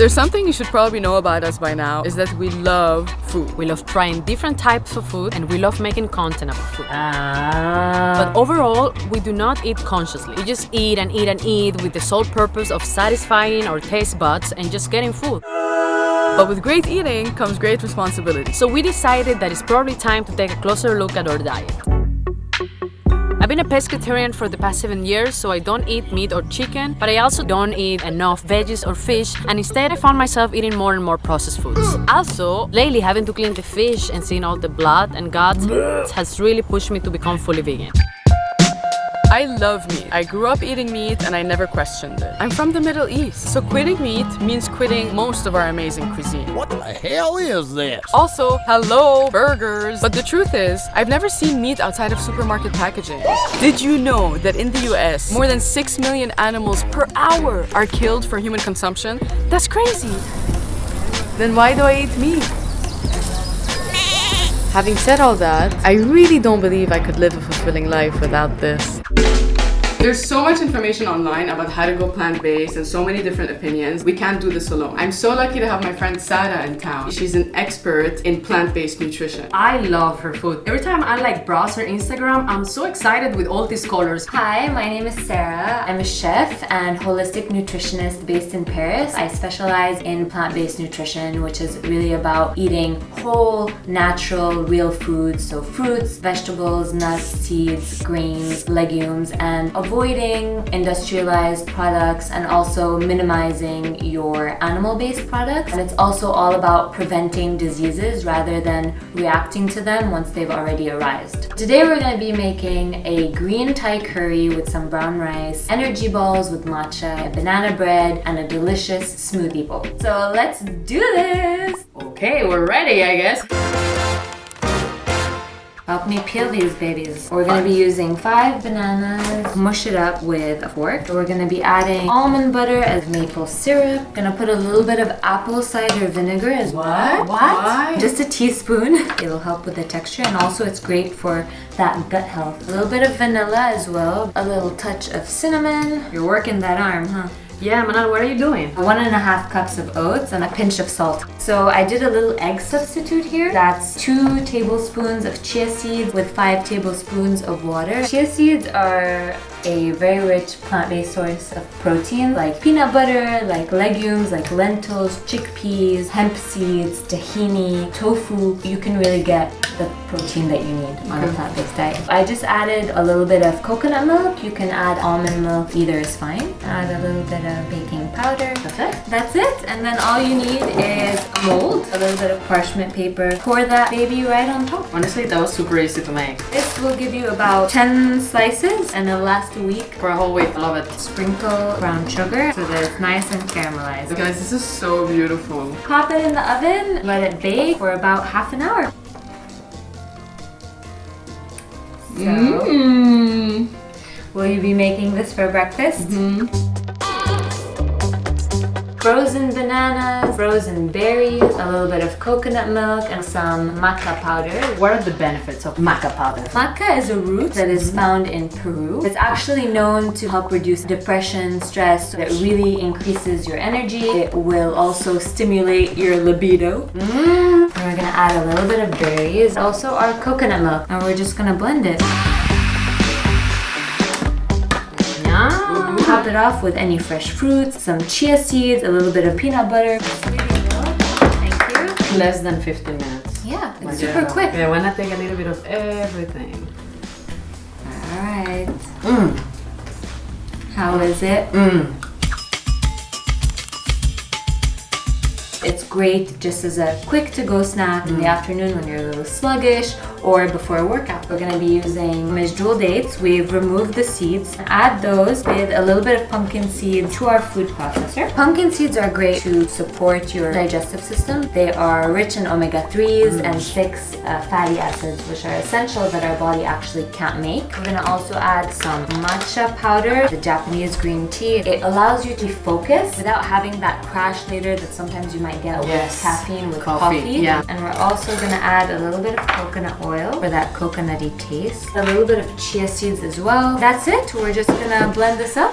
there's something you should probably know about us by now, is that we love food. We love trying different types of food and we love making content about food. But overall, we do not eat consciously. We just eat and eat and eat with the sole purpose of satisfying our taste buds and just getting full. But with great eating comes great responsibility. So we decided that it's probably time to take a closer look at our diet. I've been a pescatarian for the past 7 years, so I don't eat meat or chicken, but I also don't eat enough veggies or fish, and instead I found myself eating more and more processed foods. Also, lately having to clean the fish and seeing all the blood and guts has really pushed me to become fully vegan. I love meat. I grew up eating meat and I never questioned it. I'm from the Middle East, so quitting meat means quitting most of our amazing cuisine. What the hell is this? Also, hello, burgers. But the truth is, I've never seen meat outside of supermarket packaging. Did you know that in the US, more than 6 million animals per hour are killed for human consumption? That's crazy. Then why do I eat meat? Having said all that, I really don't believe I could live a fulfilling life without this. There's so much information online about how to go plant-based and so many different opinions. We can't do this alone. I'm so lucky to have my friend Sarah in town. She's an expert in plant-based nutrition. I love her food. Every time I browse her Instagram, I'm so excited with all these colors. Hi, my name is Sarah. I'm a chef and holistic nutritionist based in Paris. I specialize in plant-based nutrition, which is really about eating whole, natural, real foods. So fruits, vegetables, nuts, seeds, grains, legumes, and avoiding industrialized products and also minimizing your animal-based products. And it's also all about preventing diseases rather than reacting to them once they've already arisen. Today we're going to be making a green Thai curry with some brown rice, energy balls with matcha, banana bread, and a delicious smoothie bowl. So let's do this! Okay, we're ready, I guess. Help me peel these babies. We're gonna be using 5 bananas, mush it up with a fork. We're gonna be adding almond butter as maple syrup. Gonna put a little bit of apple cider vinegar as well. What? Why? Just a teaspoon. It'll help with the texture and also it's great for that gut health. A little bit of vanilla as well. A little touch of cinnamon. You're working that arm, huh? Yeah, Manal, what are you doing? 1.5 cups of oats and a pinch of salt. So I did a little egg substitute here. That's 2 tablespoons of chia seeds with 5 tablespoons of water. Chia seeds are a very rich plant-based source of protein, like peanut butter, like legumes, like lentils, chickpeas, hemp seeds, tahini, tofu. You can really get the protein that you need on a plant-based diet. I just added a little bit of coconut milk. You can add almond milk, either is fine. Add a little bit of baking powder. That's it? That's it. And then all you need is a mold, a little bit of parchment paper. Pour that baby right on top. Honestly, that was super easy to make. This will give you about 10 slices and it'll last a week. For a whole week, I love it. Sprinkle brown sugar so that it's nice and caramelized. Guys, this is so beautiful. Pop it in the oven, let it bake for about half an hour. So, will you be making this for breakfast? Frozen bananas, frozen berries, a little bit of coconut milk, and some maca powder. What are the benefits of maca powder? Maca is a root that is found in Peru. It's actually known to help reduce depression, stress. It really increases your energy. It will also stimulate your libido. And we're gonna add a little bit of berries, also our coconut milk, and we're just gonna blend it. Top it off with any fresh fruits, some chia seeds, a little bit of peanut butter. Thank you. Less than 15 minutes. Yeah, it's super quick. Yeah, I wanna take a little bit of everything. Alright. How is it? It's great just as a quick to-go snack in the afternoon when you're a little sluggish or before a workout. We're going to be using Mijdoul dates. We've removed the seeds. Add those with a little bit of pumpkin seed to our food processor. Pumpkin seeds are great to support your digestive system. They are rich in omega-3s and 6 fatty acids, which are essential that our body actually can't make. We're going to also add some matcha powder, the Japanese green tea. It allows you to focus without having that crash later that sometimes you might get with caffeine with coffee. Yeah. And we're also going to add a little bit of coconut oil for that coconutty taste. A little bit of chia seeds as well. That's it. We're just going to blend this up.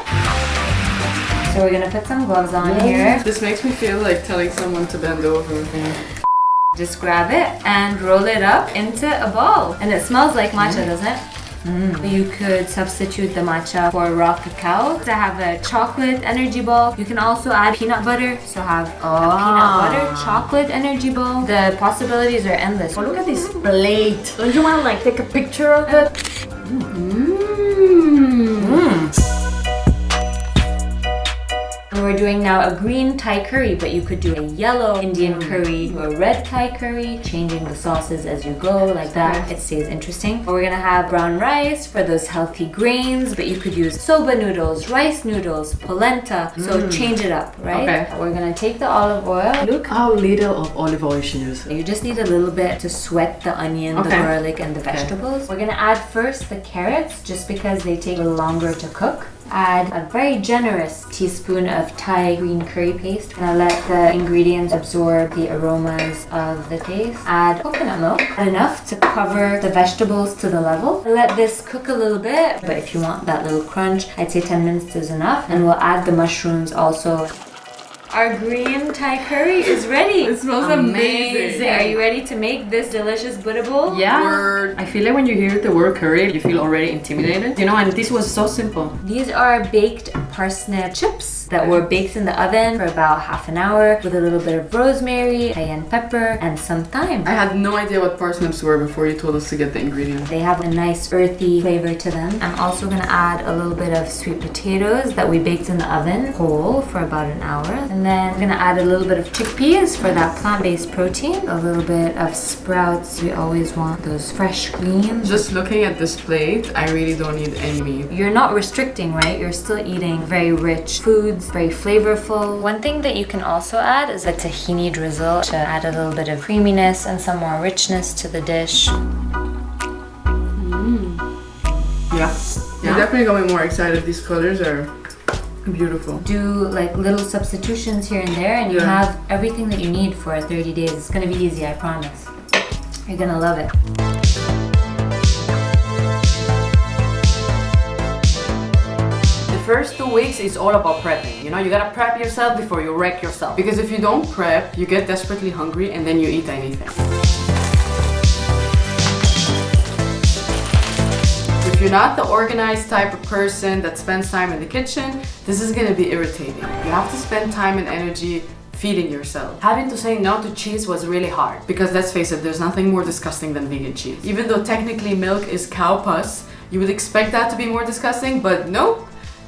So So we're gonna put some gloves on here. This makes me feel like telling someone to bend over. Just grab it and roll it up into a ball. And it smells like matcha, doesn't it? You could substitute the matcha for raw cacao to have a chocolate energy ball. You can also add peanut butter, so have a peanut butter chocolate energy ball. The possibilities are endless. Oh, look at this plate. Don't you want to like take a picture of it? We're doing now a green Thai curry, but you could do a yellow Indian curry or a red Thai curry, changing the sauces as you go like that. It stays interesting. We're gonna have brown rice for those healthy grains, but you could use soba noodles, rice noodles, polenta, so change it up, right? Okay. We're gonna take the olive oil. Look how little of olive oil she uses. You just need a little bit to sweat the onion, the garlic, and the vegetables. We're gonna add first the carrots, just because they take a little longer to cook. Add a very generous teaspoon of Thai green curry paste. Gonna let the ingredients absorb the aromas of the paste. Add coconut milk, enough to cover the vegetables to the level. Let this cook a little bit, but if you want that little crunch, I'd say 10 minutes is enough. And we'll add the mushrooms also. Our green Thai curry is ready. It smells amazing. Are you ready to make this delicious Buddha bowl? Yeah. Word. I feel like when you hear the word curry, you feel already intimidated. You know, and this was so simple. These are baked parsnip chips that were baked in the oven for about half an hour with a little bit of rosemary, cayenne pepper, and some thyme. I had no idea what parsnips were before you told us to get the ingredients. They have a nice earthy flavor to them. I'm also gonna add a little bit of sweet potatoes that we baked in the oven whole for about an hour. And then I'm gonna add a little bit of chickpeas for that plant-based protein. A little bit of sprouts. We always want those fresh greens. Just looking at this plate, I really don't need any meat. You're not restricting, right? You're still eating very rich foods, very flavorful. One thing that you can also add is a tahini drizzle to add a little bit of creaminess and some more richness to the dish. Yeah. You're definitely going more excited. These colors are beautiful. Do like little substitutions here and there, and you have everything that you need for 30 days. It's gonna be easy, I promise. You're gonna love it. The first 2 weeks is all about prepping. You know, you gotta prep yourself before you wreck yourself. Because if you don't prep, you get desperately hungry and then you eat anything. If you're not the organized type of person that spends time in the kitchen, this is gonna be irritating. You have to spend time and energy feeding yourself. Having to say no to cheese was really hard. Because let's face it, there's nothing more disgusting than vegan cheese. Even though technically milk is cow pus, you would expect that to be more disgusting, but nope.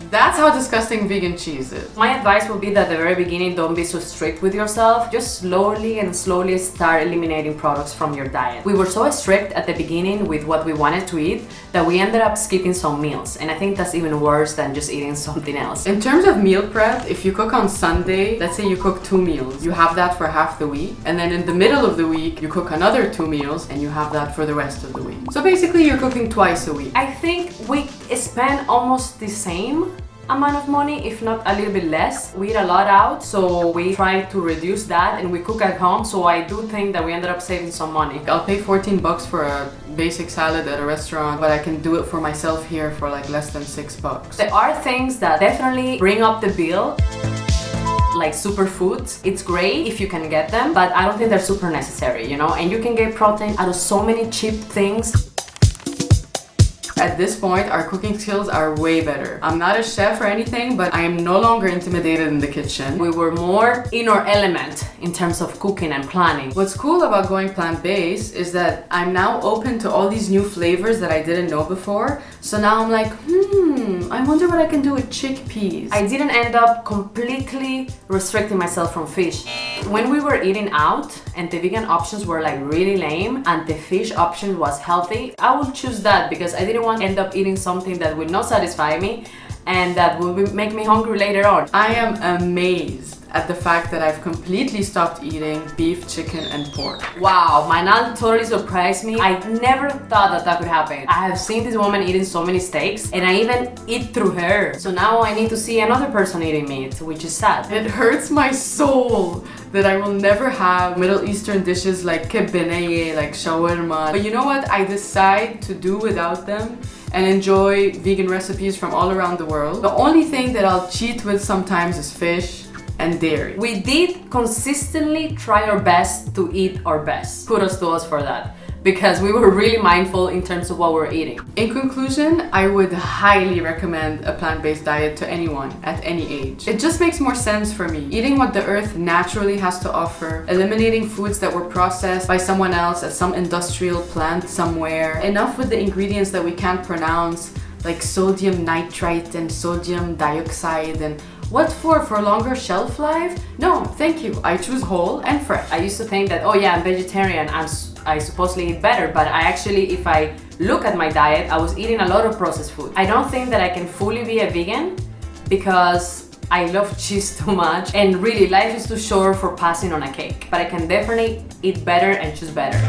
That's how disgusting vegan cheese is. My advice would be that at the very beginning, don't be so strict with yourself. Just slowly start eliminating products from your diet. We were so strict at the beginning with what we wanted to eat that we ended up skipping some meals. And I think that's even worse than just eating something else. In terms of meal prep, if you cook on Sunday, let's say you cook 2 meals, you have that for half the week. And then in the middle of the week, you cook another 2 meals and you have that for the rest of the week. So basically you're cooking twice a week. I think we spend almost the same amount of money, if not a little bit less. We eat a lot out, so we try to reduce that and we cook at home, so I do think that we ended up saving some money. I'll pay 14 bucks for a basic salad at a restaurant, but I can do it for myself here for like less than 6 bucks. There are things that definitely bring up the bill, like superfoods. It's great if you can get them, but I don't think they're super necessary, you know? And you can get protein out of so many cheap things. At this point, our cooking skills are way better. I'm not a chef or anything, but I am no longer intimidated in the kitchen. We were more in our element in terms of cooking and planning. What's cool about going plant-based is that I'm now open to all these new flavors that I didn't know before. So now I'm like, I wonder what I can do with chickpeas. I didn't end up completely restricting myself from fish. When we were eating out and the vegan options were like really lame and the fish option was healthy, I would choose that because I didn't want to end up eating something that would not satisfy me and that will make me hungry later on. I am amazed at the fact that I've completely stopped eating beef, chicken, and pork. Wow, my aunt totally surprised me. I never thought that could happen. I have seen this woman eating so many steaks and I even eat through her. So now I need to see another person eating meat, which is sad. It hurts my soul that I will never have Middle Eastern dishes like kebbeneye, like shawarma. But you know what I decide to do without them? and enjoy vegan recipes from all around the world. The only thing that I'll cheat with sometimes is fish and dairy. We did consistently try our best to eat our best. Kudos to us for that, because we were really mindful in terms of what we're eating. In conclusion, I would highly recommend a plant-based diet to anyone at any age. It just makes more sense for me. Eating what the earth naturally has to offer, eliminating foods that were processed by someone else at some industrial plant somewhere, enough with the ingredients that we can't pronounce, like sodium nitrite and sodium dioxide, and what for longer shelf life? No, thank you. I choose whole and fresh. I used to think that, oh yeah, I'm vegetarian, I supposedly eat better, but I actually, if I look at my diet, I was eating a lot of processed food. I don't think that I can fully be a vegan because I love cheese too much, and really life is too short for passing on a cake. But I can definitely eat better and choose better.